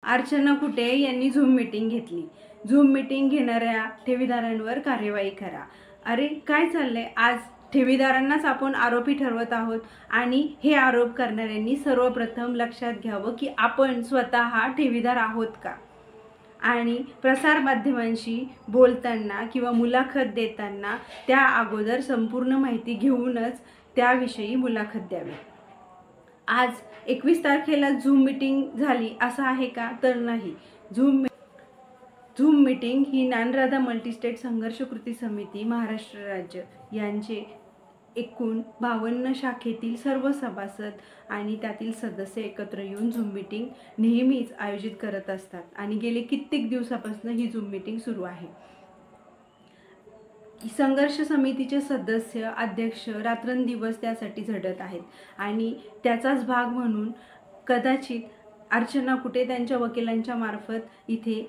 अर्चना कुटे यांनी zoom meeting घेतली। Zoom meeting घेणाऱ्या ठेवीदारांवर कार्यवाही करा। अरे काय चाललंय? आज ठेवीदारांनाच आपण आरोपी ठरवत आहोत आणि हे आरोप करणाऱ्यांनी सर्वप्रथम लक्षात घ्यावं की आपण स्वतः ठेवीदार आहोत का, आणि प्रसार माध्यमांशी बोलताना किंवा मुलाखत देताना त्या अगोदर संपूर्ण माहिती घेऊनच त्याविषयी मुलाखत द्यावी। आज 21 तारखेला झूम मीटिंग झाली असं आहे का? तर नाही। झूम मीटिंग ही ज्ञानराधा मल्टीस्टेट संघर्ष कृती समिती महाराष्ट्र राज्य यांचे एकूण 52 शाखेतील सर्व सभासद आणि त्यातील सदस्य एकत्र येऊन झूम मीटिंग नेहमीच आयोजित करत असतात आणि गेले कित्येक दिवसापासून ही झूम मीटिंग सुरू आहे। संघर्ष समितीचे सदस्य अध्यक्ष रात्रंदिवस त्यासाठी झटत आहेत आणि त्याचाच भाग म्हणून कदाचित अर्चना कुटे त्यांच्या वकिलांच्या मार्फत इथे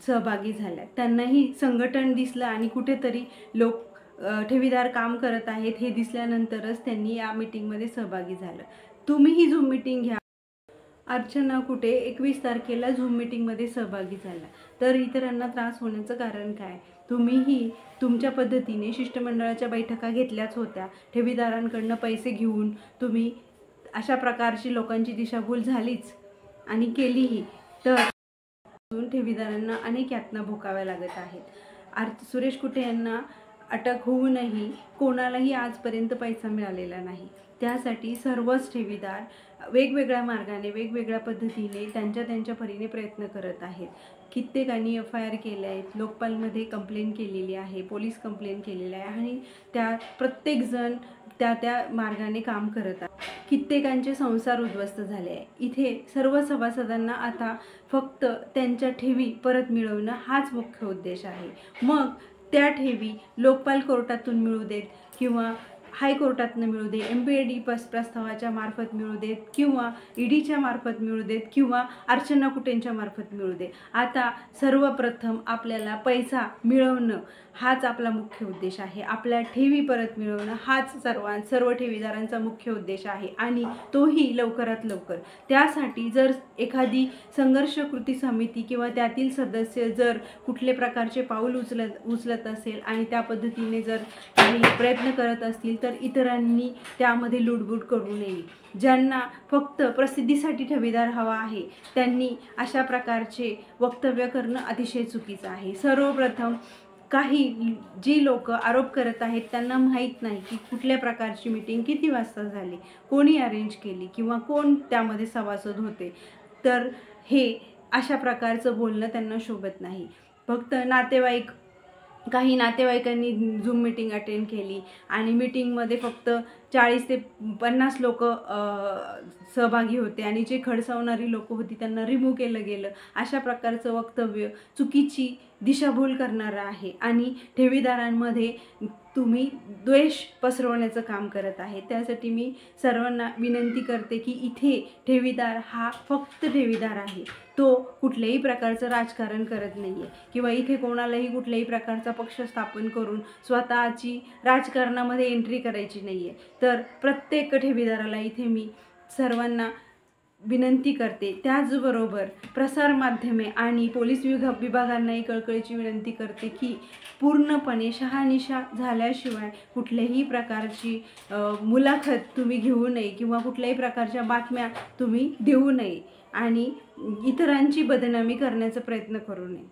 सहभागी झाल्या। त्यांनाही संघटन दिसलं आणि कुठेतरी लोक ठेवीदार काम करत आहेत हे दिसल्यानंतरच त्यांनी या मीटिंगमध्ये सहभागी झालं। तुम्ही ही झूम मीटिंग घ्या। अर्चना कुटे 21 तारखेला झूम मीटिंगमध्ये सहभागी झाला, तर इतरांना त्रास होण्याचं कारण काय? तुम्हीही तुमच्या पद्धतीने शिष्टमंडळाच्या बैठका घेतल्याच होत्या। ठेवीदारांकडनं पैसे घेऊन तुम्ही अशा प्रकारची लोकांची दिशाभूल झालीच आणि केलीही, तर ठेवीदारांना अनेक यातना भोगाव्या लागत आहेत। सुरेश कुटे यांना अटक होऊनही कोणालाही आजपर्यंत पैसा मिळालेला नाही। त्यासाठी सर्वच ठेवीदार वेगवेगळ्या मार्गाने वेगवेगळ्या पद्धतीने त्यांच्या परीने प्रयत्न करत आहेत। कित्येकांनी FIR केले आहेत, लोकपालमध्ये कंप्लेंट केलेली आहे, पोलीस कंप्लेंट केलेली आहे आणि त्या प्रत्येकजण त्या मार्गाने काम करत आहे। कित्येकांचे संसार उद्ध्वस्त झाले आहे। इथे सर्व सभासदांना आता फक्त त्यांच्या ठेवी परत मिळवणं हाच मुख्य उद्देश आहे। मग त्या ठेवी लोकपाल कोर्टातून मिळू देत किंवा हायकोर्टातून मिळू दे, MPAD प्रस्तावाच्या मार्फत मिळू देत किंवा EDच्या मार्फत मिळू देत किंवा अर्चना कुटेंच्या मार्फत मिळू दे, आता सर्वप्रथम आपल्याला पैसा मिळवणं हाच आपला मुख्य उद्देश आहे। आपल्या ठेवी परत मिळवणं हाच सर्व ठेवीदारांचा मुख्य उद्देश आहे आणि तोही लवकरात लवकर। त्यासाठी जर एखादी संघर्ष कृती समिती किंवा त्यातील सदस्य जर कुठले प्रकारचे पाऊल उचलत असेल आणि त्या पद्धतीने जर काही प्रयत्न करत असतील तर इतरांनी त्यामध्ये लुडबुड करू नये। ज्यांना फक्त प्रसिद्धीसाठी ठेवीदार हवा आहे त्यांनी अशा प्रकारचे वक्तव्य करणं अतिशय चुकीचं आहे। सर्वप्रथम काही जी लोक आरोप करत आहेत त्यांना माहीत नाही की कुठल्या प्रकारची मीटिंग किती वाजता झाली, कोणी अरेंज केली किंवा कोण त्यामध्ये सभासद होते, तर हे अशा प्रकारचं बोलणं त्यांना शोभत नाही। फक्त काही नातेवाईकांनी झूम मीटिंग अटेंड केली आणि मीटिंगमध्ये फक्त 40 ते 50 लोक सहभागी होते आणि जे खडसावणारी लोक होती त्यांना रिमूव्ह केलं गेलं, अशा प्रकारचं वक्तव्य चुकीची दिशाभूल करणारं आहे आणि ठेवीदारांमध्ये तुम्ही द्वेष पसरवण्याचं काम करत आहे। त्यासाठी मी सर्वांना विनंती करते की इथे ठेवीदार हा फक्त ठेवीदार आहे, तो कुठल्याही प्रकारचं राजकारण करत नाही आहे किंवा इथे कोणालाही कुठल्याही प्रकारचा पक्ष स्थापन करून स्वतःची राजकारणामध्ये एंट्री करायची नाही आहे। तर प्रत्येक ठेवीदाराला इथे मी सर्वांना विनंती करते। त्याचबरोबर प्रसार माध्यमे आणि पोलीस विभागांनाही कळकळीची विनंती करते की पूर्णपणे शहानिशा झाल्याशिवाय कुठल्याही प्रकारची मुलाखत तुम्ही घेऊ नये किंवा कुठल्याही प्रकारच्या बातम्या तुम्ही देऊ नये आणि इतरांची बदनामी करण्याचा प्रयत्न करू नये।